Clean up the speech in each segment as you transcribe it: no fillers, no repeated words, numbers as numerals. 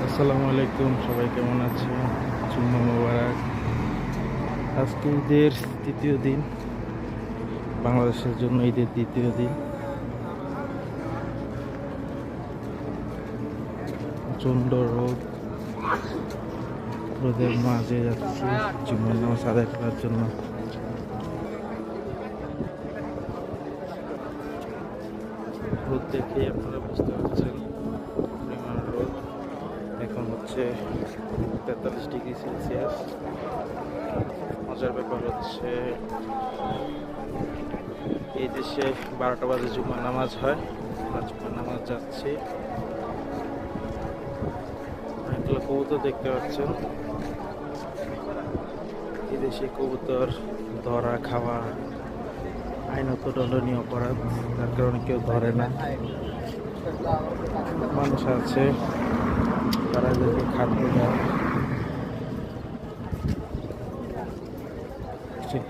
আসসালামু আলাইকুম, সবাই কেমন আছেন? জুম্মা মোবারক। আজকে ঈদের তৃতীয় দিন, বাংলাদেশের জন্য ঈদের দ্বিতীয় দিন। প্রচণ্ড রোদের মাঝে যাচ্ছি জুম্মার নামাজ আদায় করার জন্য। রোদ দেখেই আপনারা বুঝতে পারছেন পরিমাণ রোদ। এখন হচ্ছে 43 ডিগ্রি সেলসিয়াস। মজার ব্যাপার হচ্ছে এই দেশে 12টা বাজে জুম্মার নামাজ হয়। আমরা জুম্মার নামাজ যাচ্ছি। অনেকগুলো কবুতর দেখতে পাচ্ছেন। এই দেশে কবুতর ধরা খাওয়া আইনত দণ্ডনীয় অপরাধ, তার কারণে কেউ ধরে না। মানুষ আছে তারা এদেরকে খাদ্য দেয়।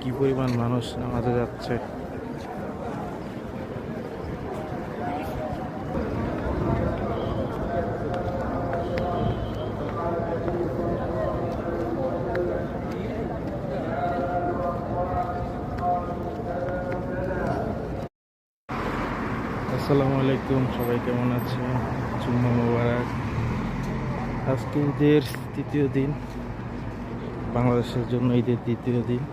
কি পরিমাণ মানুষ নামাজে যাচ্ছে! আসসালামু আলাইকুম, সবাই কেমন আছেন? জুম্মা মোবারক। আজকে ঈদের তৃতীয় দিন, বাংলাদেশের জন্য ঈদের দ্বিতীয় দিন।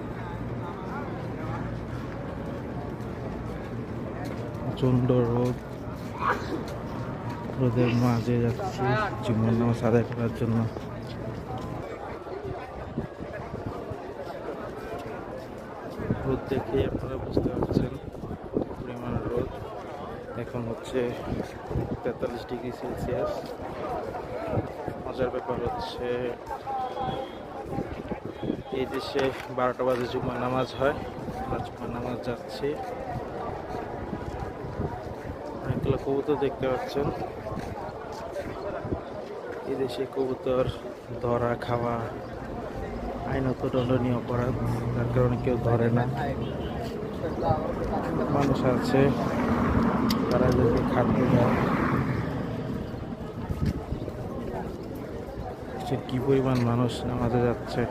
প্রচণ্ড রোদের মাঝে যাচ্ছি জুম্মার নামাজ আদায় করার জন্য। রোদ দেখেই আপনারা বুঝতে পারছেন পরিমাণ রোদ। এখন হচ্ছে 43 ডিগ্রি সেলসিয়াস। মজার ব্যাপার হচ্ছে এই দেশে 12টা বাজে জুম্মার নামাজ হয়। আমরা জুম্মার নামাজ যাচ্ছি। অনেকগুলো কবুতর দেখতে পাচ্ছেন। এই দেশে কবুতর ধরা খাওয়া আইনত দণ্ডনীয় অপরাধ, তার কারণে কেউ ধরে না। মানুষ আছে তারা এদেরকে খাদ্য দেয়। কি পরিমাণ মানুষ নামাজে যাচ্ছে!